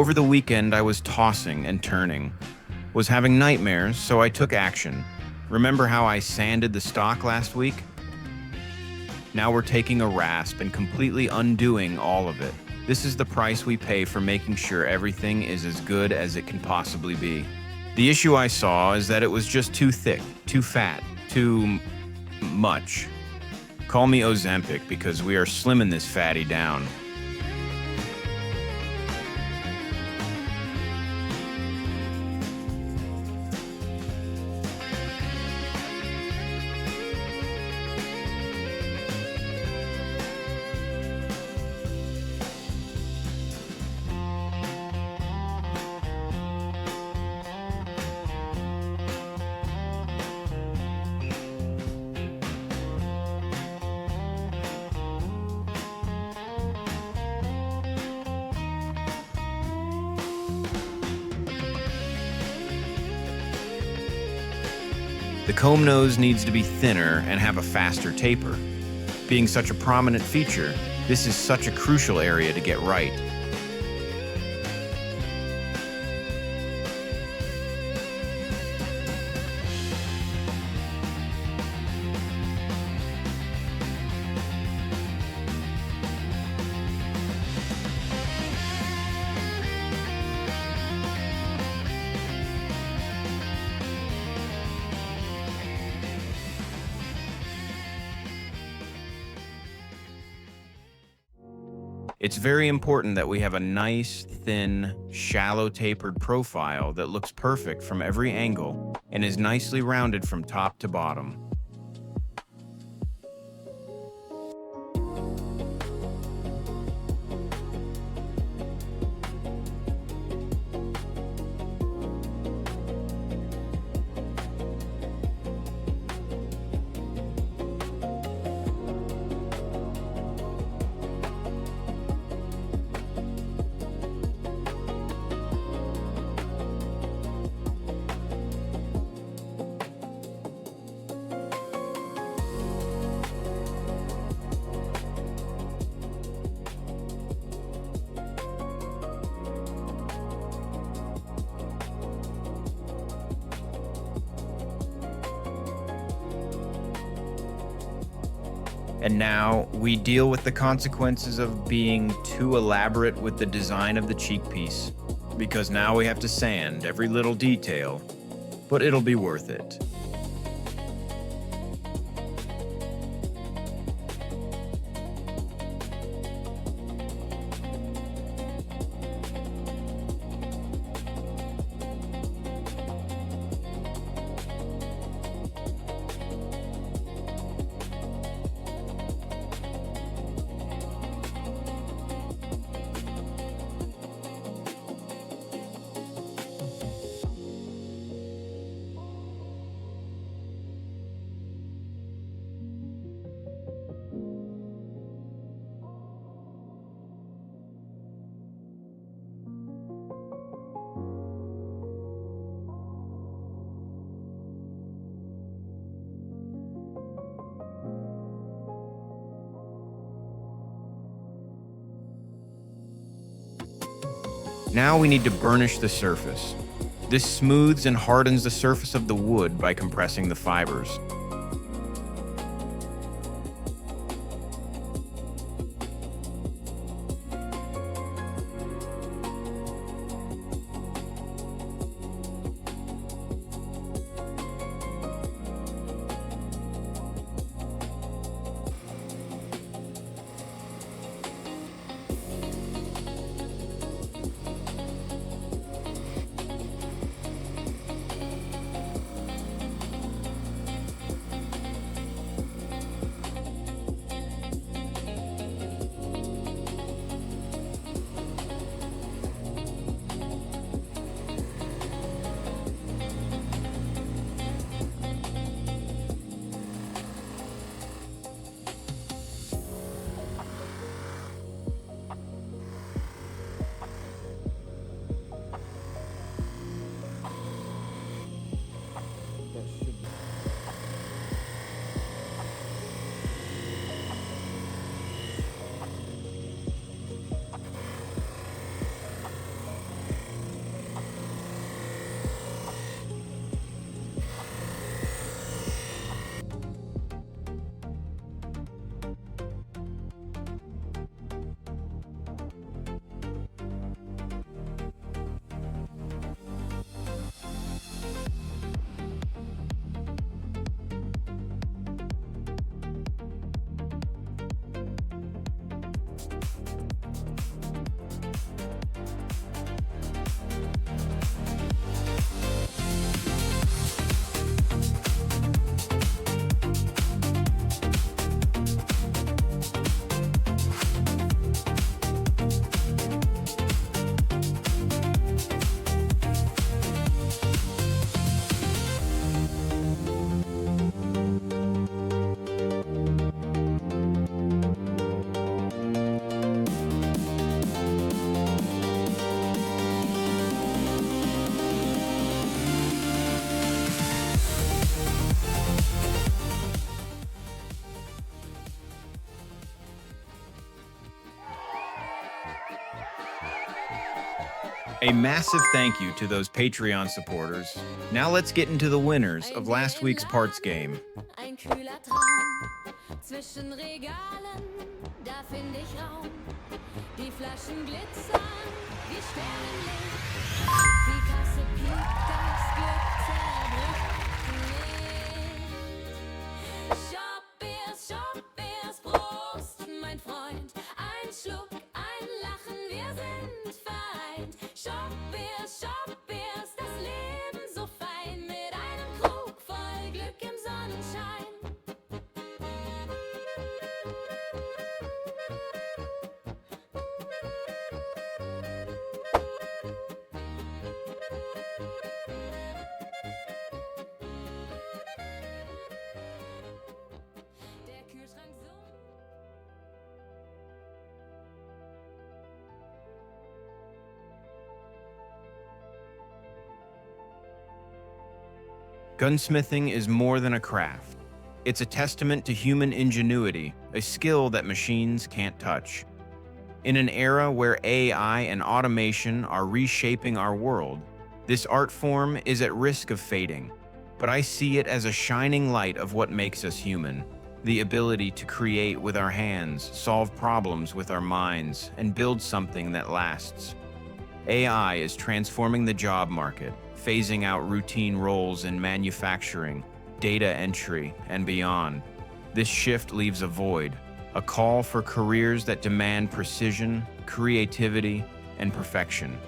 Over the weekend, I was tossing and turning, was having nightmares, so I took action. Remember how I sanded the stock last week? Now we're taking a rasp and completely undoing all of it. This is the price we pay for making sure everything is as good as it can possibly be. The issue I saw is that it was just too thick, too fat, too much. Call me Ozempic because we are slimming this fatty down. The comb nose needs to be thinner and have a faster taper. Being such a prominent feature, this is such a crucial area to get right. It's very important that we have a nice, thin, shallow tapered profile that looks perfect from every angle and is nicely rounded from top to bottom. And now we deal with the consequences of being too elaborate with the design of the cheek piece, because now we have to sand every little detail, but it'll be worth it. Now we need to burnish the surface. This smooths and hardens the surface of the wood by compressing the fibers. A massive thank you to those Patreon supporters. Now let's get into the winners of last week's parts game. Ein kühler Traum. Zwischen Regalen, da find ich Raum. Die Flaschen glitzern wie Sternenlicht. Die Kasse piept, das Glück zerbricht nicht. Shop Prost, mein Freund. Ein Schluck, ein Lachen, wir sind vereint. Shop das Leben so fein. Mit einem Krug voll Glück im Sonnenschein. Der Kühlschrank summt. Gunsmithing is more than a craft. It's a testament to human ingenuity, a skill that machines can't touch. In an era where AI and automation are reshaping our world, this art form is at risk of fading. But I see it as a shining light of what makes us human. The ability to create with our hands, solve problems with our minds, and build something that lasts. AI is transforming the job market, phasing out routine roles in manufacturing, data entry, and beyond. This shift leaves a void, a call for careers that demand precision, creativity, and perfection.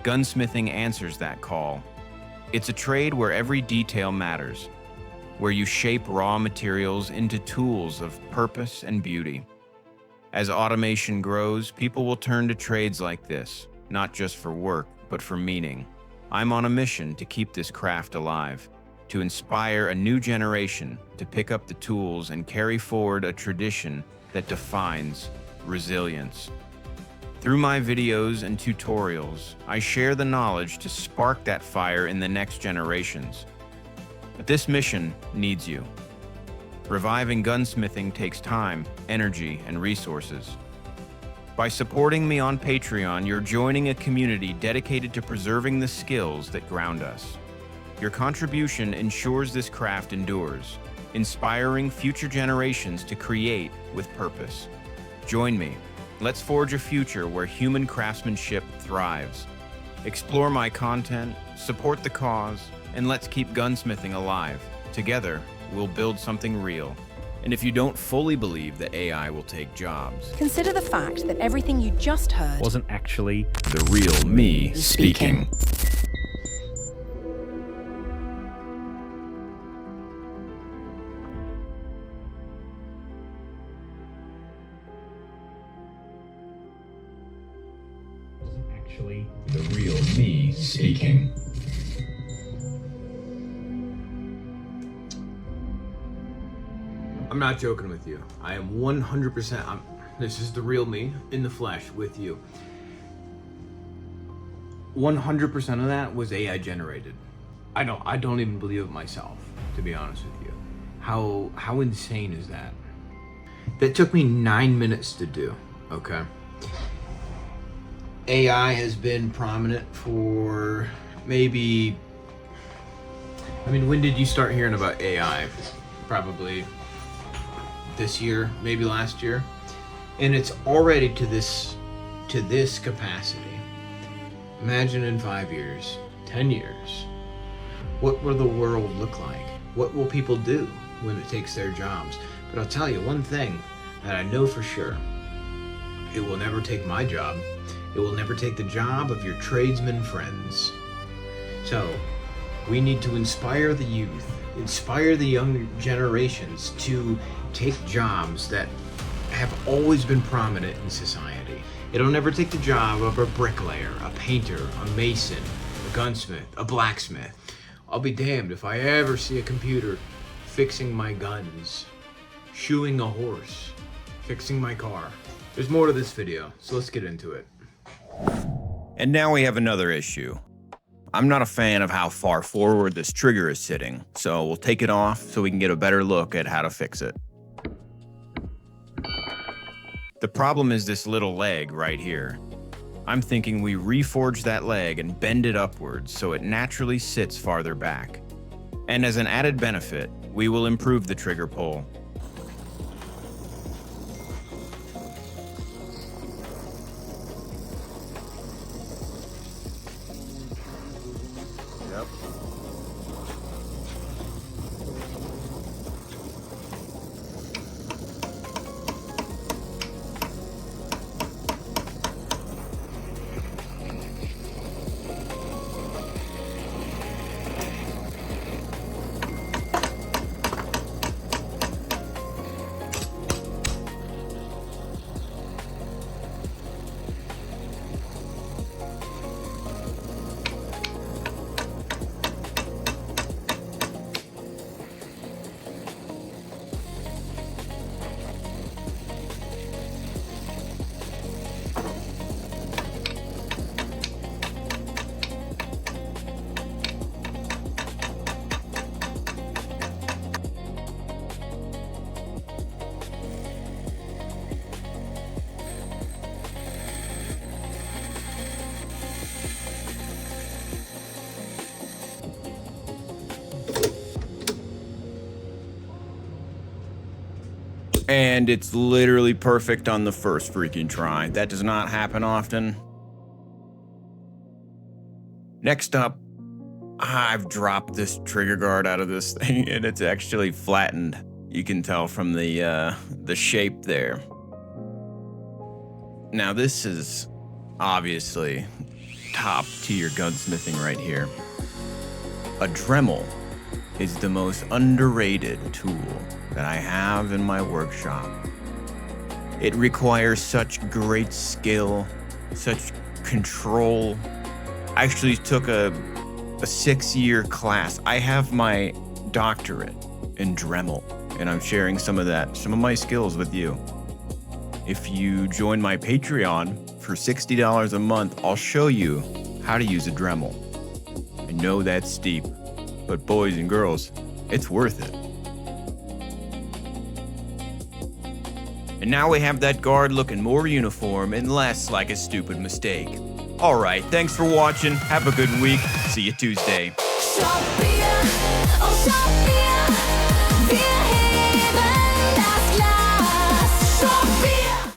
Gunsmithing answers that call. It's a trade where every detail matters, where you shape raw materials into tools of purpose and beauty. As automation grows, people will turn to trades like this, not just for work, but for meaning. I'm on a mission to keep this craft alive, to inspire a new generation to pick up the tools and carry forward a tradition that defines resilience. Through my videos and tutorials, I share the knowledge to spark that fire in the next generations. But this mission needs you. Reviving gunsmithing takes time, energy, and resources. By supporting me on Patreon, you're joining a community dedicated to preserving the skills that ground us. Your contribution ensures this craft endures, inspiring future generations to create with purpose. Join me. Let's forge a future where human craftsmanship thrives. Explore my content, support the cause, and let's keep gunsmithing alive. Together, we'll build something real. And if you don't fully believe that AI will take jobs, Consider the fact that everything you just heard wasn't actually the real me speaking. the real me speaking. I'm not joking with you. I am 100%, this is the real me in the flesh with you. 100% of that was AI generated. I don't even believe it myself, to be honest with you. How insane is that? That took me 9 minutes to do, okay? AI has been prominent for maybe, when did you start hearing about AI? Probably this year, maybe last year. And it's already to this capacity. Imagine in 5 years, 10 years, what will the world look like? What will people do when it takes their jobs? But I'll tell you one thing that I know for sure. It will never take my job. It will never take the job of your tradesmen friends. So, we need to inspire the youth, inspire the young generations to take jobs that have always been prominent in society. It'll never take the job of a bricklayer, a painter, a mason, a gunsmith, a blacksmith. I'll be damned if I ever see a computer fixing my guns, shoeing a horse, fixing my car. There's more to this video, so let's get into it. And now we have another issue. I'm not a fan of how far forward this trigger is sitting, so we'll take it off so we can get a better look at how to fix it. The problem is this little leg right here. I'm thinking we reforge that leg and bend it upwards so it naturally sits farther back. And as an added benefit, we will improve the trigger pull. Yep. And it's literally perfect on the first freaking try. That does not happen often. Next up, I've dropped this trigger guard out of this thing and it's actually flattened. You can tell from the shape there. Now this is obviously top tier gunsmithing right here. A Dremel is the most underrated tool that I have in my workshop. It requires such great skill, such control. I actually took a 6-year class. I have my doctorate in Dremel, and I'm sharing some of my skills with you. If you join my Patreon for $60 a month, I'll show you how to use a Dremel. I know that's steep, but boys and girls, it's worth it. And now we have that guard looking more uniform and less like a stupid mistake. All right, thanks for watching. Have a good week. See you Tuesday. Shop beer, oh shop